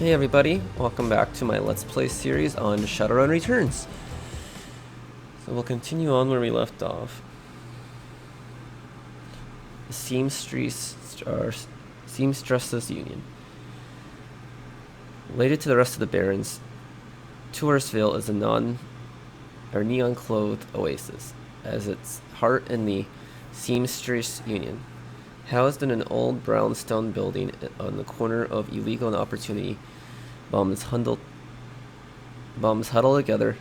Hey everybody, welcome back to my Let's Play series on Shadowrun Returns. So we'll continue on where we left off. The Seamstresses Union. Related to the rest of the Barrens, Toursville is a neon-clothed oasis, as its heart in the Seamstress Union. Housed in an old brownstone building on the corner of Illegal and Opportunity, bums huddle together,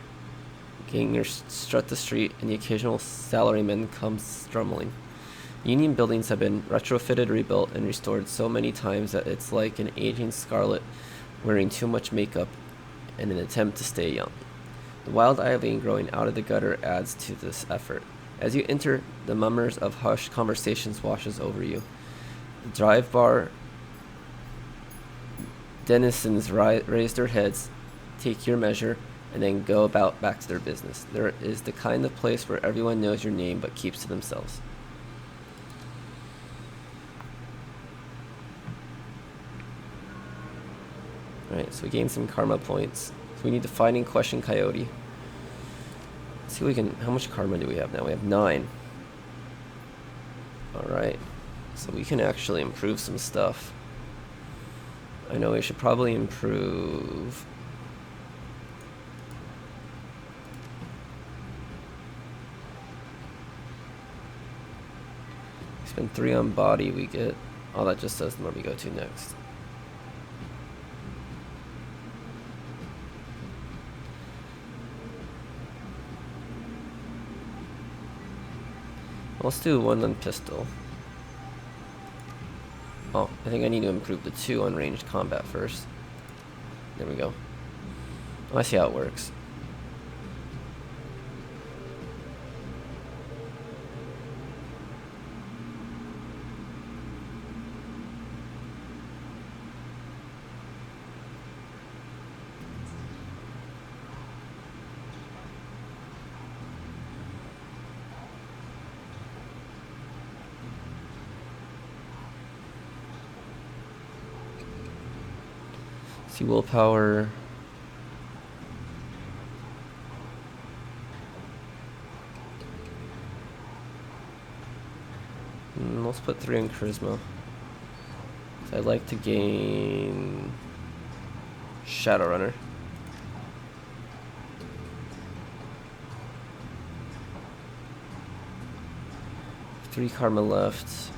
gangers strut the street, and the occasional salaryman comes strumming. Union buildings have been retrofitted, rebuilt, and restored so many times that it's like an aging Scarlet wearing too much makeup in an attempt to stay young. The wild ivy growing out of the gutter adds to this effort. As you enter, the murmurs of hushed conversations washes over you. The dive bar denizens raise their heads, take your measure, and then go about back to their business. There is the kind of place where everyone knows your name but keeps to themselves. Alright, so we gained some karma points. So we need to find and question Coyote. Let's see what we can. How much karma do we have now? We have 9. Alright, so we can actually improve some stuff. I know we should probably improve. Spend 3 on body, we get. Oh, that just says where we go to next. Let's do 1 on pistol. Oh, I think I need to improve the 2 on ranged combat first. There we go. Oh, I see how it works. See willpower. Let's put 3 on charisma. So I'd like to gain Shadowrunner. Three karma left.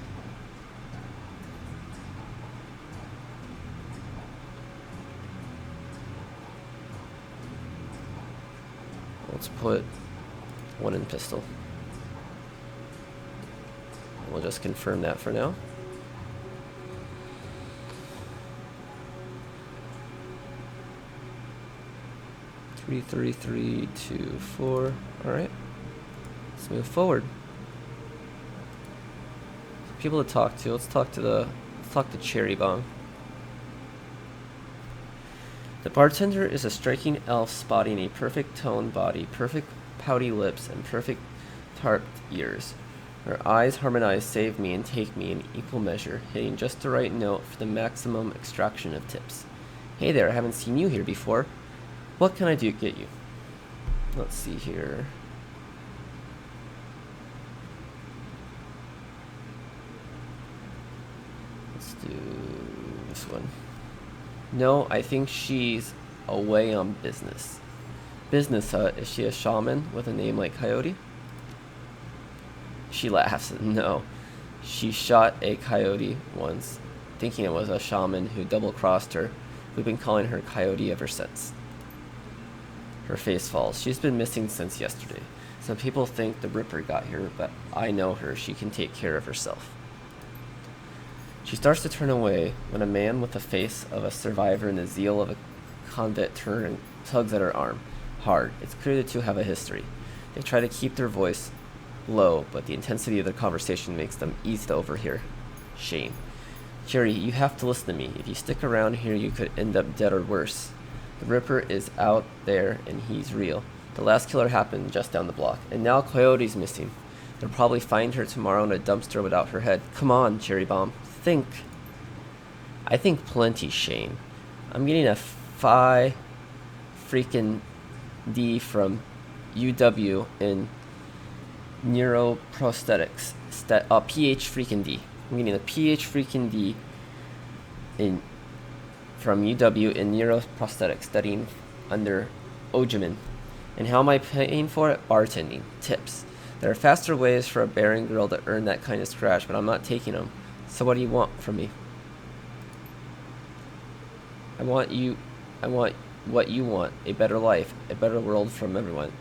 Let's put 1 in pistol. We'll just confirm that for now. Three, 2, 4. All right. Let's move forward. People to talk to. Let's talk to Cherry Bomb. The bartender is a striking elf spotting a perfect toned body, perfect pouty lips, and perfect tart ears. Her eyes harmonize save me and take me in equal measure, hitting just the right note for the maximum extraction of tips. Hey there, I haven't seen you here before. What can I do to get you? Let's see here. Let's do this one. No, I think she's away on business. Business, is she a shaman with a name like Coyote? She laughs. No. She shot a coyote once, thinking it was a shaman who double-crossed her. We've been calling her Coyote ever since. Her face falls. She's been missing since yesterday. Some people think the Ripper got here, but I know her. She can take care of herself. She starts to turn away when a man with the face of a survivor and the zeal of a convict tugs at her arm. Hard. It's clear the two have a history. They try to keep their voice low, but the intensity of their conversation makes them easy to overhear. Shame. Jerry, you have to listen to me. If you stick around here, you could end up dead or worse. The Ripper is out there, and he's real. The last killer happened just down the block, and now Coyote's missing. They'll probably find her tomorrow in a dumpster without her head. Come on, Cherry Bomb. Think. I think plenty, Shane. I'm getting a Phi freaking D from UW in neuroprosthetics. PH freaking D. I'm getting a PH freaking D from UW in neuroprosthetics, studying under Ojamin. And how am I paying for it? Bartending. Tips. There are faster ways for a barren girl to earn that kind of scratch, but I'm not taking them. So what do you want from me? I want what you want. A better life. A better world from everyone.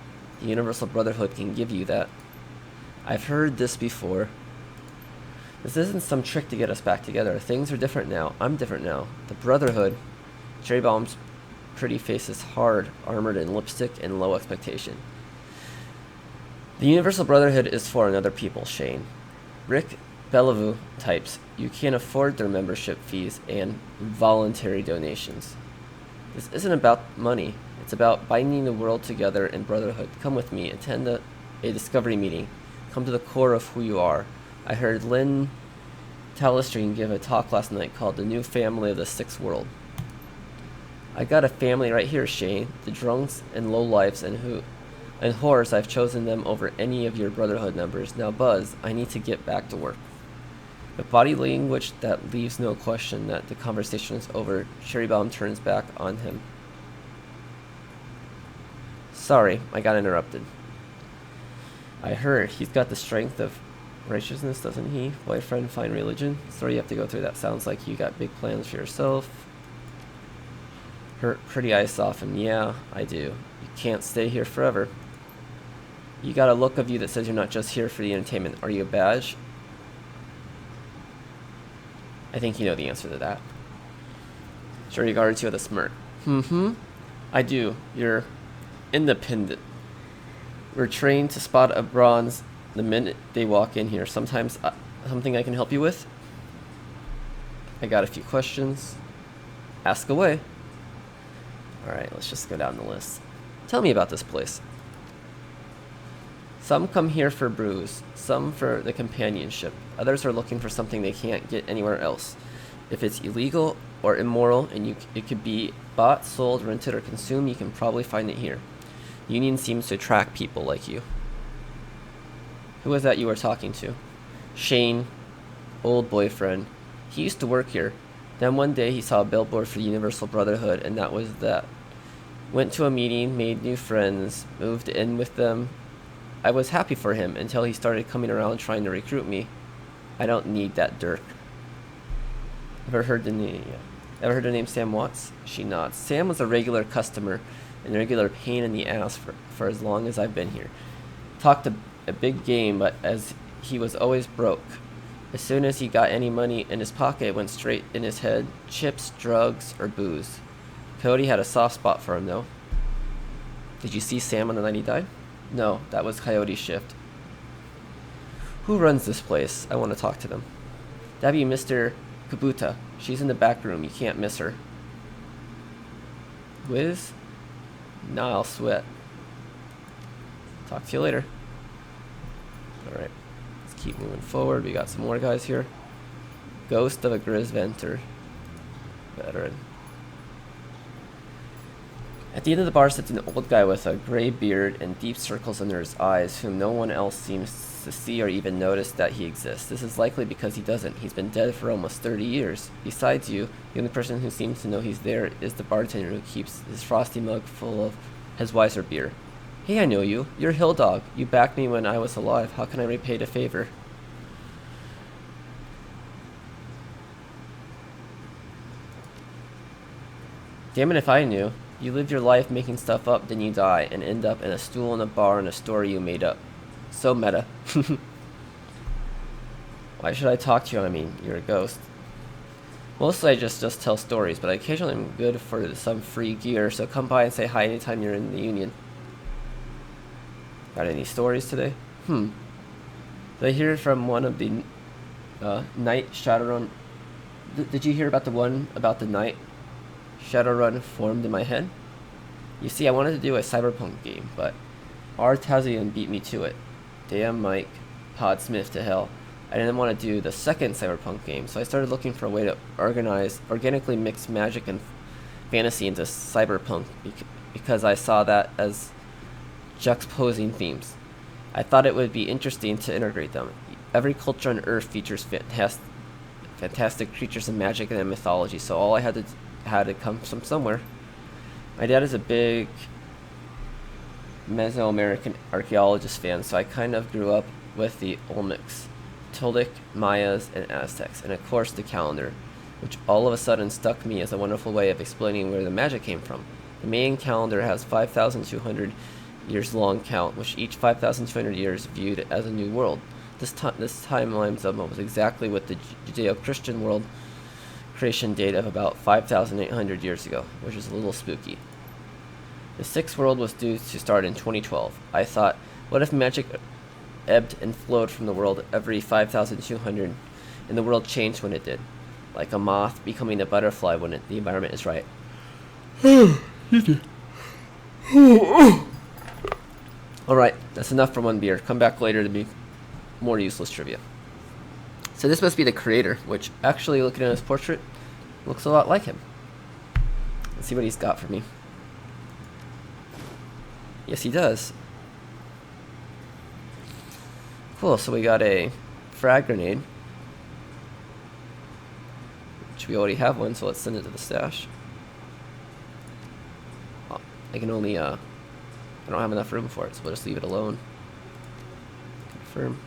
The Universal Brotherhood can give you that. I've heard this before. This isn't some trick to get us back together. Things are different now. I'm different now. The Brotherhood. Cherry Bomb's pretty face is hard, armored in lipstick and low expectation. The Universal Brotherhood is for another people, Shane. Rick Bellevue types. You can't afford their membership fees and voluntary donations. This isn't about money. It's about binding the world together in brotherhood. Come with me. Attend a discovery meeting. Come to the core of who you are. I heard Lynn Talistine give a talk last night called The New Family of the Sixth World. I got a family right here, Shane. The drunks and lowlifes and whores. I've chosen them over any of your brotherhood members. Now, Buzz, I need to get back to work. With body language that leaves no question that the conversation is over, Cherry Bomb turns back on him. Sorry, I got interrupted. I heard he's got the strength of righteousness, doesn't he? Boyfriend, fine religion. Sorry you have to go through that. Sounds like you got big plans for yourself. Her pretty eyes soften. Yeah, I do. You can't stay here forever. You got a look of you that says you're not just here for the entertainment. Are you a badge? I think you know the answer to that. She regards you with a smirk. I do. You're independent. We're trained to spot a bronze the minute they walk in here. Sometimes something I can help you with? I got a few questions. Ask away. Alright, let's just go down the list. Tell me about this place. Some come here for brews, some for the companionship. Others are looking for something they can't get anywhere else. If it's illegal or immoral and it could be bought, sold, rented, or consumed, you can probably find it here. Union seems to attract people like you. Who was that you were talking to? Shane, old boyfriend. He used to work here. Then one day he saw a billboard for the Universal Brotherhood, and that was that. Went to a meeting, made new friends, moved in with them. I was happy for him until he started coming around trying to recruit me. I don't need that dirt. Ever heard the name Sam Watts? She nods. Sam was a regular customer and a regular pain in the ass for as long as I've been here. Talked a big game, but as he was always broke. As soon as he got any money in his pocket, it went straight in his head. Chips, drugs, or booze. Cody had a soft spot for him, though. Did you see Sam on the night he died? No, that was Coyote's shift. Who runs this place? I want to talk to them. That'd be Mr. Kabuta. She's in the back room. You can't miss her. Wiz? Nah, I'll sweat. Talk to you later. Alright. Let's keep moving forward. We got some more guys here. Ghost of a Grisventer. Veteran. At the end of the bar sits an old guy with a gray beard and deep circles under his eyes, whom no one else seems to see or even notice that he exists. This is likely because he doesn't. He's been dead for almost 30 years. Besides you, the only person who seems to know he's there is the bartender who keeps his frosty mug full of his Weiser beer. Hey, I know you. You're Hill Dog. You backed me when I was alive. How can I repay the favor? Damn it if I knew. You lived your life making stuff up, then you die, and end up in a stool in a bar in a story you made up. So meta. Why should I talk to you? I mean, you're a ghost. Mostly I just tell stories, but occasionally I'm good for some free gear, so come by and say hi anytime you're in the Union. Got any stories today? Did I hear from one of the night Shadowrun? Did you hear about the one about the night Shadowrun formed in my head? You see, I wanted to do a cyberpunk game, but Artazian beat me to it. Damn Mike, Podsmith to hell. I didn't want to do the second cyberpunk game, so I started looking for a way to organically mix magic and fantasy into cyberpunk because I saw that as juxtaposing themes. I thought it would be interesting to integrate them. Every culture on Earth features fantastic creatures and magic and mythology, so all I had to come from somewhere. My dad is a big Mesoamerican archaeologist fan, so I kind of grew up with the Olmecs, Toltec, Mayas, and Aztecs, and of course the calendar, which all of a sudden stuck me as a wonderful way of explaining where the magic came from. The Mayan calendar has 5,200 years long count, which each 5,200 years viewed as a new world. This timeline was exactly what the Judeo-Christian world creation date of about 5,800 years ago, which is a little spooky. The sixth world was due to start in 2012. I thought, what if magic ebbed and flowed from the world every 5,200 and the world changed when it did? Like a moth becoming a butterfly when the environment is right. Alright, that's enough for one beer. Come back later to be more useless trivia. So this must be the creator, which actually, looking at his portrait, looks a lot like him. Let's see what he's got for me. Yes, he does. Cool, so we got a frag grenade, which we already have one, so let's send it to the stash. Oh, I can only, I don't have enough room for it, so we'll just leave it alone. Confirm.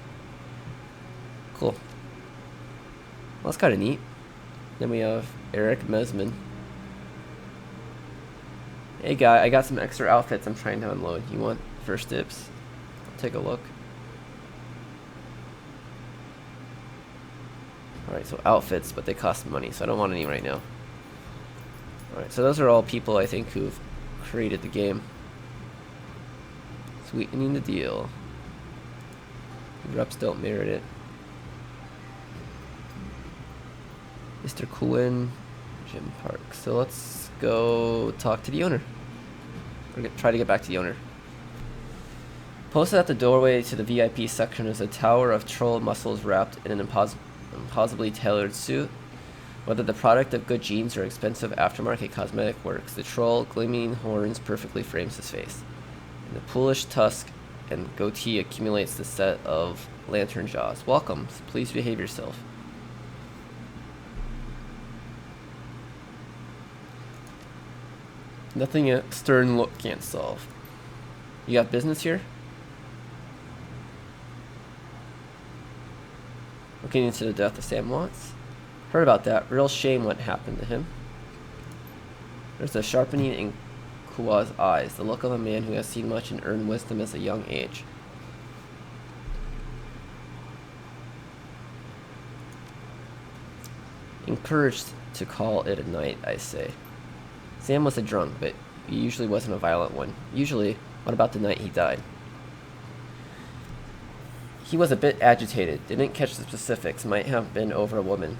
Cool. Well, that's kind of neat. Then we have Eric Mesman. Hey guy, I got some extra outfits I'm trying to unload. You want first dibs? I'll take a look. Alright, so outfits, but they cost money, so I don't want any right now. Alright, so those are all people I think who've created the game. Sweetening the deal. Reps don't merit it. Mr. Cohen, Jim Park. So let's go talk to the owner. Or try to get back to the owner. Posted at the doorway to the VIP section is a tower of troll muscles wrapped in an impossibly tailored suit. Whether the product of good genes or expensive aftermarket cosmetic works, the troll, gleaming horns, perfectly frames his face. And the poolish tusk and goatee accumulates the set of lantern jaws. Welcome. Please behave yourself. Nothing a stern look can't solve. You got business here? Looking into the death of Sam Watts? Heard about that. Real shame what happened to him. There's a sharpening in Kuwa's eyes, the look of a man who has seen much and earned wisdom at a young age. Encouraged to call it a night, I say. Sam was a drunk, but he usually wasn't a violent one. Usually, what about the night he died? He was a bit agitated, didn't catch the specifics, might have been over a woman.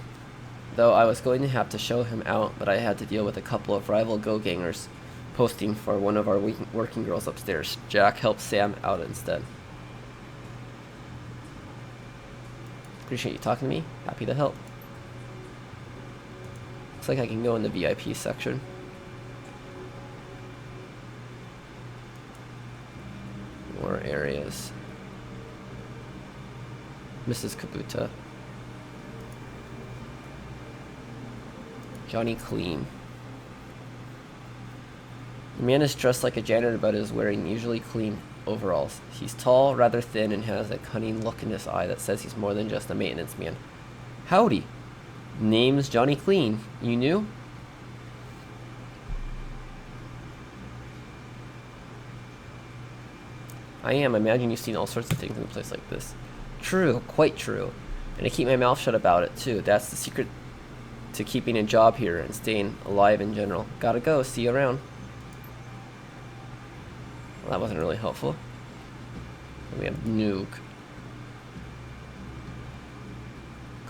Though I was going to have to show him out, but I had to deal with a couple of rival go-gangers posting for one of our working girls upstairs. Jack helped Sam out instead. Appreciate you talking to me. Happy to help. Looks like I can go in the VIP section. More areas. Mrs. Kabuta. Johnny Clean. The man is dressed like a janitor but is wearing usually clean overalls. He's tall, rather thin, and has a cunning look in his eye that says he's more than just a maintenance man. Howdy. Name's Johnny Clean. You knew? I am. I imagine you've seen all sorts of things in a place like this. True, quite true. And I keep my mouth shut about it, too. That's the secret to keeping a job here and staying alive in general. Gotta go. See you around. Well, that wasn't really helpful. And we have Nuke.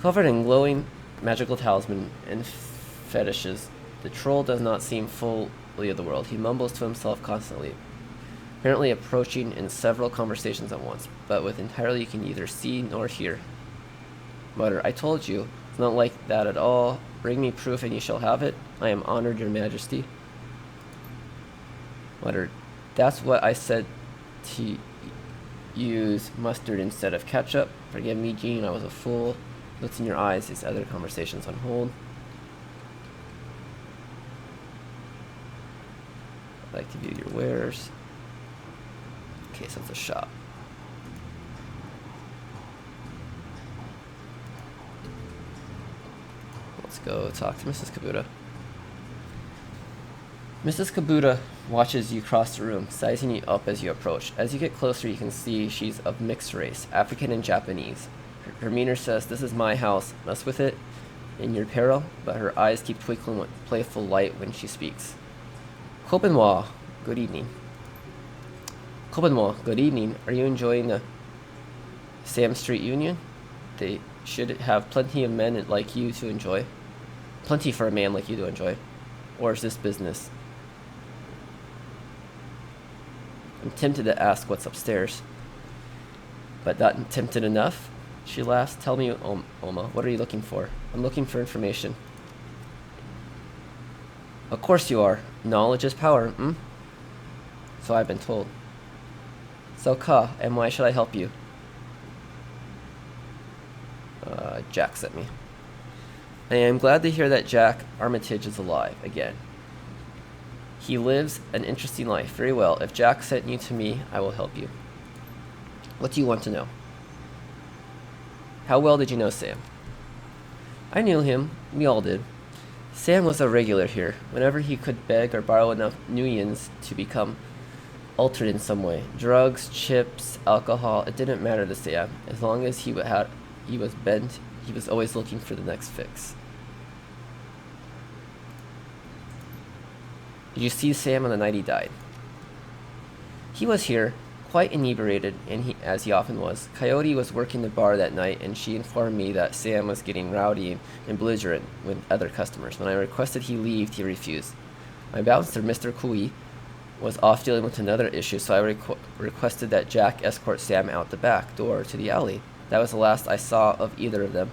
Covered in glowing magical talisman and fetishes, the troll does not seem fully of the world. He mumbles to himself constantly, apparently approaching in several conversations at once, but with entirely you can neither see nor hear. Mutter, I told you, it's not like that at all. Bring me proof and you shall have it. I am honored, your majesty. Muttered, "That's what I said to use mustard instead of ketchup. Forgive me, Jean, I was a fool. Looks in your eyes, these other conversations on hold. I'd like to view your wares." Okay, so it's a shop. Let's go talk to Mrs. Kabuta. Mrs. Kabuta watches you cross the room, sizing you up as you approach. As you get closer, you can see she's of mixed race, African and Japanese. Her demeanor says, "This is my house, mess with it in your peril," but her eyes keep twinkling with playful light when she speaks. "Kopenwa, good evening." "Kopenwa, good evening. Are you enjoying the Sam Street Union? They should have plenty of men like you to enjoy. Plenty for a man like you to enjoy. Or is this business?" I'm tempted to ask what's upstairs, but not tempted enough. She laughs. "Tell me, Oma, what are you looking for?" "I'm looking for information." "Of course you are. Knowledge is power, So I've been told." "So Ka, and why should I help you?" Jack sent me. "I am glad to hear that Jack Armitage is alive again. He lives an interesting life. Very well. If Jack sent you to me, I will help you. What do you want to know?" "How well did you know Sam?" "I knew him. We all did. Sam was a regular here. Whenever he could beg or borrow enough nuions to become altered in some way. Drugs, chips, alcohol, it didn't matter to Sam. As long as he was bent, he was always looking for the next fix." "Did you see Sam on the night he died?" "He was here, quite inebriated, and as he often was. Coyote was working the bar that night, and she informed me that Sam was getting rowdy and belligerent with other customers. When I requested he leave, he refused. My bouncer, Mr. Kui, was off dealing with another issue, so I requested that Jack escort Sam out the back door to the alley. That was the last I saw of either of them."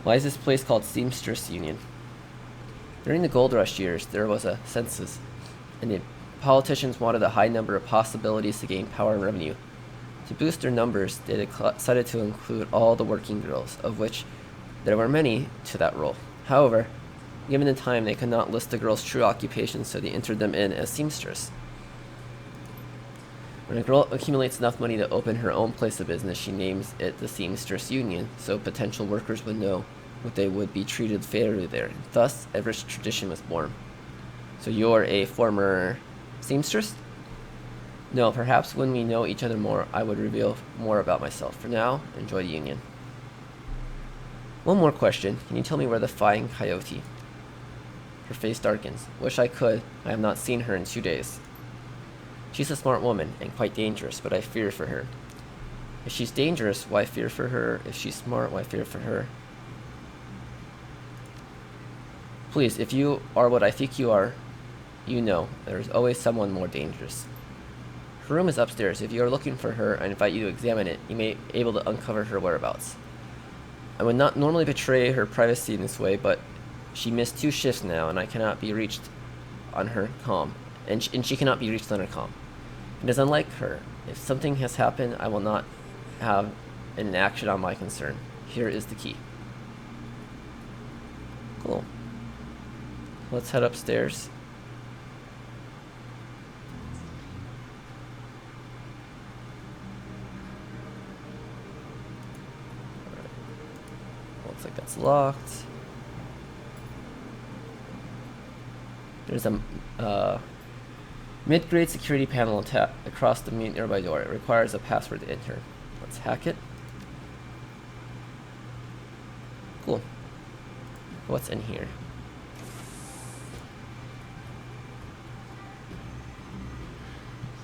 "Why is this place called Seamstress Union?" "During the gold rush years, there was a census, and the politicians wanted a high number of possibilities to gain power and revenue. To boost their numbers, they decided to include all the working girls, of which there were many, to that role. However, given the time, they could not list the girls' true occupations, so they entered them in as seamstress. When a girl accumulates enough money to open her own place of business, she names it the Seamstress Union, so potential workers would know what they would be treated fairly there. Thus, a rich tradition was born." "So you're a former seamstress?" "No, perhaps when we know each other more, I would reveal more about myself. For now, enjoy the union." "One more question. Can you tell me where to find Coyote?" Her face darkens. "Wish I could. I have not seen her in 2 days. She's a smart woman, and quite dangerous, but I fear for her." "If she's dangerous, why fear for her? If she's smart, why fear for her?" "Please, if you are what I think you are, you know, there is always someone more dangerous. Her room is upstairs. If you are looking for her, I invite you to examine it. You may be able to uncover her whereabouts. I would not normally betray her privacy in this way, but she missed 2 shifts now, and I cannot be reached on her comm. And she cannot be reached on her comm. It is unlike her. If something has happened, I will not have an action on my concern. Here is the key." Cool. Let's head upstairs. Looks like that's locked. There's a mid-grade security panel across the nearby door. It requires a password to enter. Let's hack it. Cool. What's in here?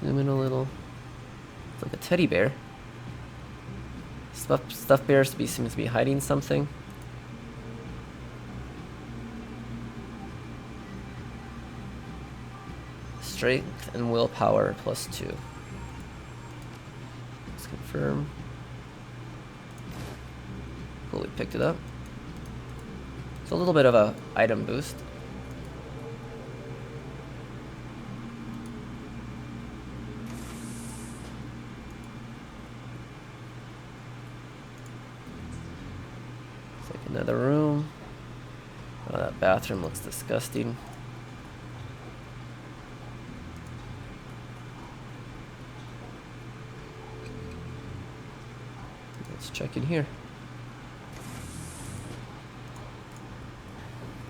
Zoom in a little. It's like a teddy bear. Stuffed bear seems to be hiding something. Strength and willpower +2. Let's confirm. Cool, we picked it up. It's a little bit of a item boost. It's like another room. Oh, that bathroom looks disgusting. Let's check in here.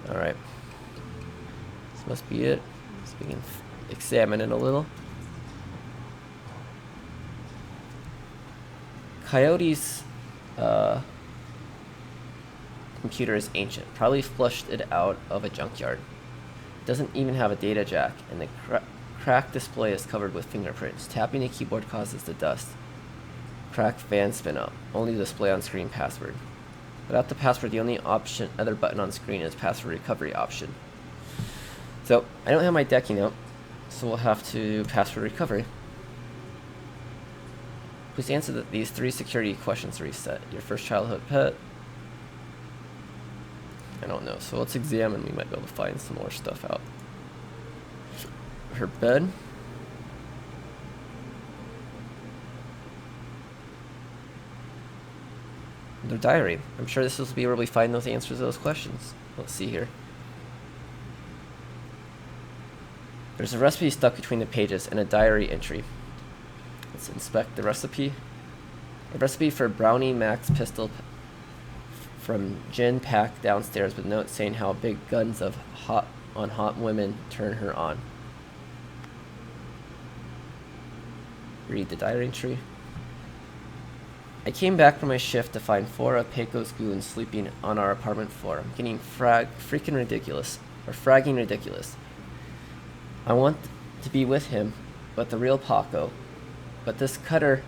Alright. This must be it. So we can examine it a little. Coyote's computer is ancient. Probably flushed it out of a junkyard. It doesn't even have a data jack, and the cracked display is covered with fingerprints. Tapping the keyboard causes the dust. Cracked fan spin up. Only display on screen password. Without the password, the only other button on screen is password recovery option. So I don't have my decking out, so we'll have to do password recovery. Please answer these 3 security questions to reset. Your first childhood pet. I don't know, so let's examine. We might be able to find some more stuff out. Her bed. Their diary. I'm sure this will be where we find those answers to those questions. Let's see here. There's a recipe stuck between the pages and a diary entry. Let's inspect the recipe. A recipe for Brownie Max pistol from gin packed downstairs with notes saying how big guns of hot women turn her on. Read the diary entry. I came back from my shift to find 4 of Pecos goons sleeping on our apartment floor. I'm getting freaking ridiculous. Or fragging ridiculous. I want to be with him, but the real Paco. But this cutter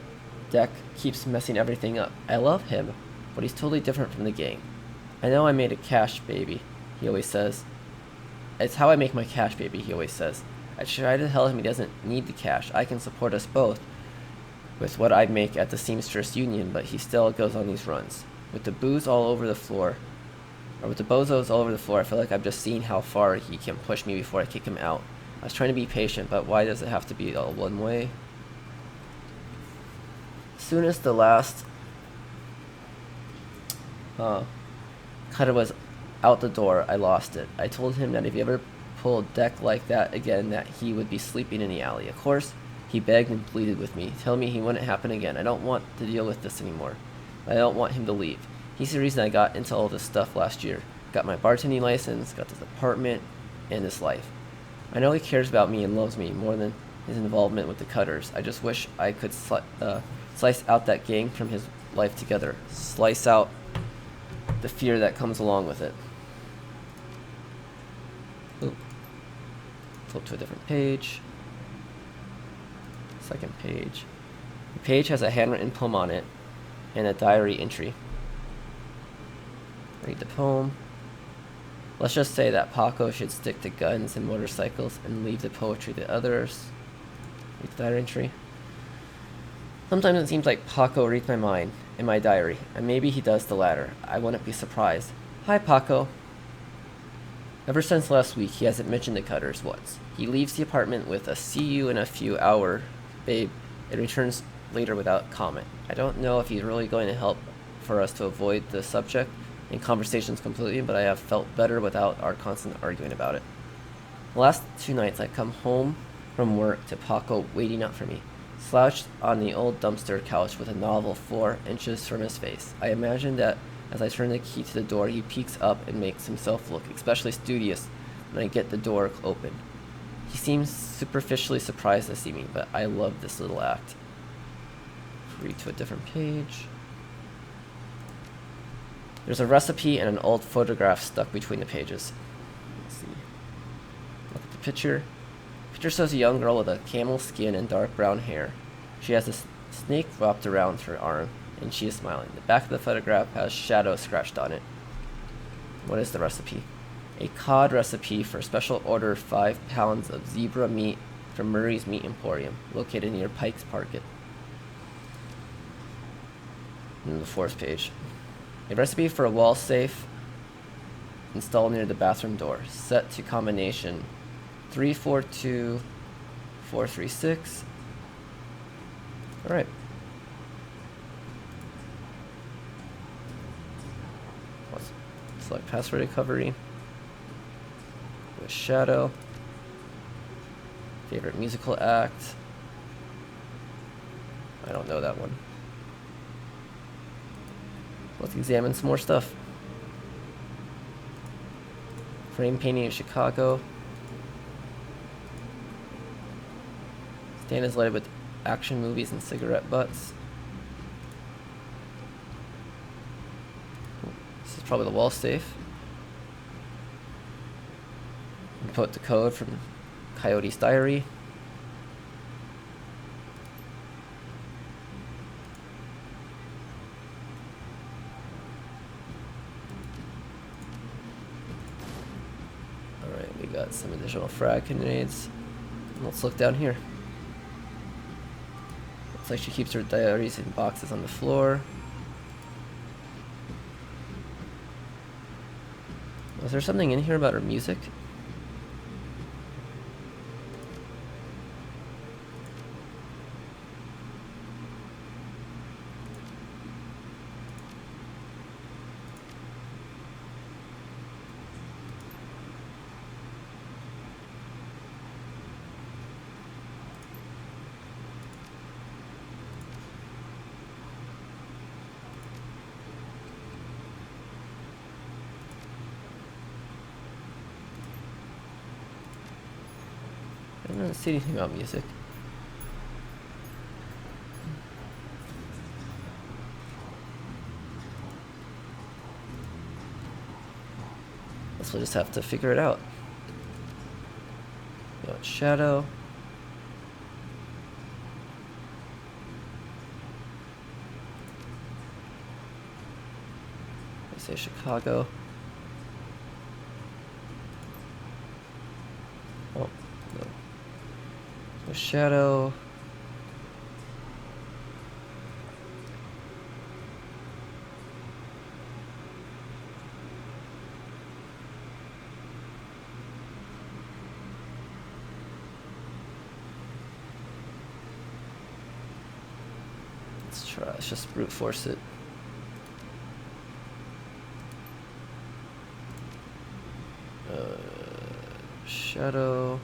deck keeps messing everything up. I love him, but he's totally different from the gang. I know I made a cash baby, he always says. It's how I make my cash baby, he always says. I try to tell him he doesn't need the cash. I can support us both with what I make at the Seamstress Union, but he still goes on these runs. With the booze all over the floor, or with the bozos all over the floor, I feel like I'm just seeing how far he can push me before I kick him out. I was trying to be patient, but why does it have to be all one way? As soon as the last cutter was out the door, I lost it. I told him that if he ever pulled deck like that again, that he would be sleeping in the alley. Of course, he begged and pleaded with me, telling me he wouldn't happen again. I don't want to deal with this anymore. I don't want him to leave. He's the reason I got into all this stuff last year. Got my bartending license, got this apartment, and this life. I know he cares about me and loves me more than his involvement with the cutters. I just wish I could slice out that gang from his life together. Slice out the fear that comes along with it. Ooh. Flip to a different page. Second page. The page has a handwritten poem on it and a diary entry. Read the poem. Let's just say that Paco should stick to guns and motorcycles and leave the poetry to others. Read the diary entry. Sometimes it seems like Paco reads my mind in my diary, and maybe he does the latter. I wouldn't be surprised. Hi, Paco. Ever since last week, he hasn't mentioned the cutters once. He leaves the apartment with a "see you in a few hours, babe," and returns later without comment. I don't know if he's really going to help for us to avoid the subject in conversations completely, but I have felt better without our constant arguing about it. The last 2 nights, I come home from work to Paco waiting up for me, slouched on the old dumpster couch with a novel 4 inches from his face. I imagine that as I turn the key to the door, he peeks up and makes himself look especially studious when I get the door open. He seems superficially surprised to see me, but I love this little act. Read to a different page. There's a recipe and an old photograph stuck between the pages. Let's see. Look at the picture. The picture shows a young girl with a camel skin and dark brown hair. She has a snake wrapped around her arm, and she is smiling. The back of the photograph has shadow scratched on it. What is the recipe? A cod recipe for special order 5 pounds of zebra meat from Murray's Meat Emporium, located near Pikes Market. And the 4th page. A recipe for a wall safe installed near the bathroom door, set to combination 342436. Alright. Select password recovery. With Shadow. Favorite musical act. I don't know that one. Let's examine some more stuff. Frame painting in Chicago. Stan is lighted with action movies and cigarette butts. This is probably the wall safe. Input the code from Coyote's diary. Alright, we got some additional frag grenades. Let's look down here. Looks like she keeps her diaries in boxes on the floor. Was there something in here about her music? I don't see anything about music. Guess we'll just have to figure it out. We got Shadow. I say Chicago. Oh, no. So Shadow. Let's try, let's just brute force it. Shadow.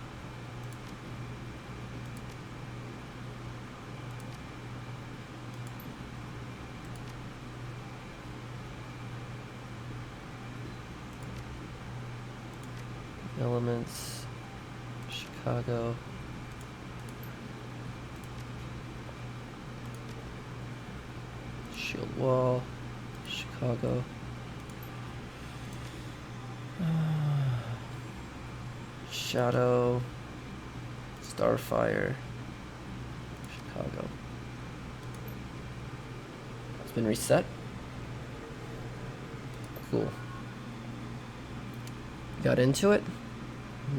Elements. Chicago. Shield wall. Chicago. Shadow, Starfire, Chicago. It's been reset. Cool. Got into it.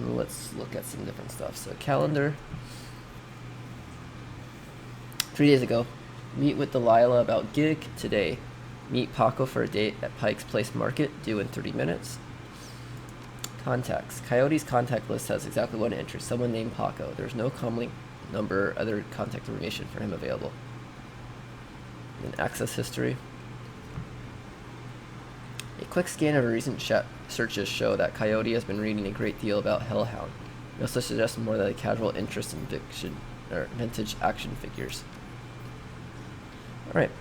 Let's look at some different stuff. So calendar. 3 days ago, meet with Delilah about gig today. Meet Paco for a date at Pike's Place Market, due in 30 minutes. Contacts. Coyote's contact list has exactly one entry, someone named Paco. There's no comlink number, other contact information for him available. And access history. A quick scan of her recent chat searches show that Coyote has been reading a great deal about Hellhound. It also suggests more than a casual interest in vintage action figures. Alright,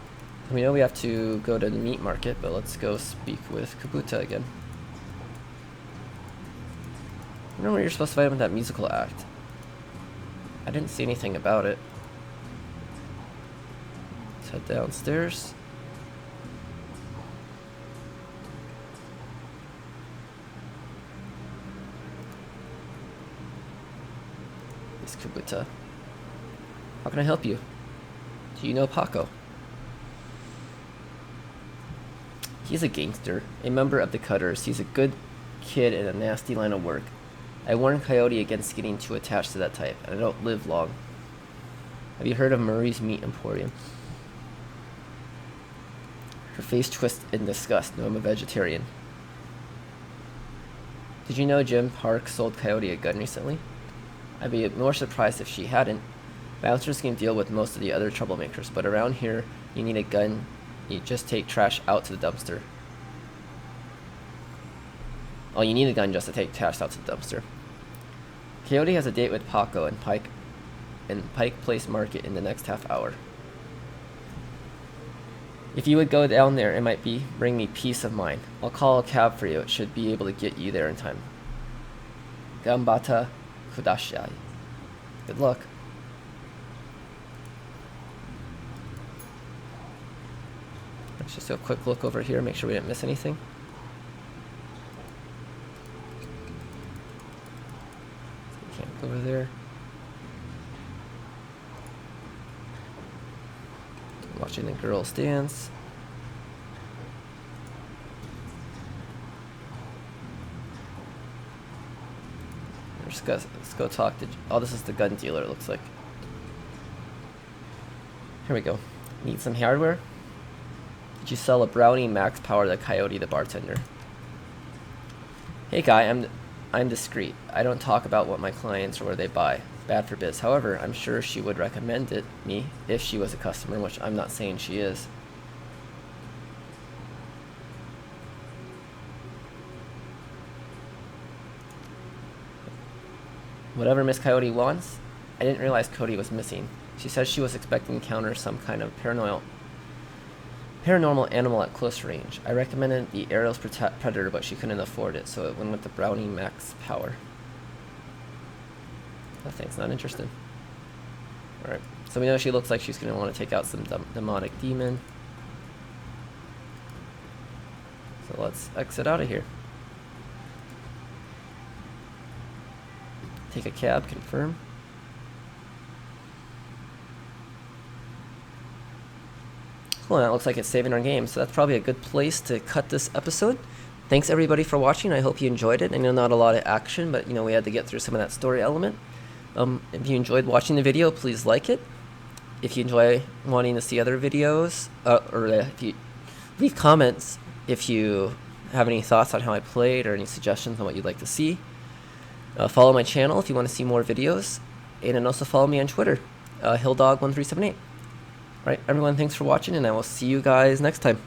we know we have to go to the meat market, but let's go speak with Kabuta again. I don't know where you're supposed to find him with that musical act. I didn't see anything about it. Let's head downstairs. It's Kabuta. How can I help you? Do you know Paco? He's a gangster, a member of the Cutters. He's a good kid in a nasty line of work. I warned Coyote against getting too attached to that type, and I don't live long. Have you heard of Murray's Meat Emporium? Her face twists in disgust. No, I'm a vegetarian. Did you know Jim Park sold Coyote a gun recently? I'd be more surprised if she hadn't. Bouncers can deal with most of the other troublemakers, but around here, you need a gun. You just take trash out to the dumpster. Oh, you need a gun just to take trash out to the dumpster. Coyote has a date with Paco in Pike Place Market in the next half hour. If you would go down there, it might bring me peace of mind. I'll call a cab for you. It should be able to get you there in time. Gambata kudashai. Good luck. Let's just do a quick look over here, make sure we didn't miss anything. Can't go over there. Watching the girls dance. Let's go talk to... Oh, this is the gun dealer, it looks like. Here we go. Need some hardware? Did you sell a brownie max power to Coyote the bartender? Hey guy, I'm discreet. I don't talk about what my clients or where they buy. Bad for biz. However, I'm sure she would recommend me if she was a customer, which I'm not saying she is. Whatever Miss Coyote wants. I didn't realize Cody was missing. She says she was expecting to encounter some kind of paranormal animal at close range. I recommended the Aerial's Predator, but she couldn't afford it, so it went with the Brownie Max Power. Nothing's not interested. Alright, so we know she looks like she's going to want to take out some demonic demon. So let's exit out of here. Take a cab, confirm. Cool, and that looks like it's saving our game, so that's probably a good place to cut this episode. Thanks everybody for watching. I hope you enjoyed it. I know not a lot of action, but you know, we had to get through some of that story element. If you enjoyed watching the video, please like it. If you enjoy wanting to see other videos, if you leave comments if you have any thoughts on how I played or any suggestions on what you'd like to see. Follow my channel if you want to see more videos, and then also follow me on Twitter, Hilldog1378. Alright, everyone, thanks for watching, and I will see you guys next time.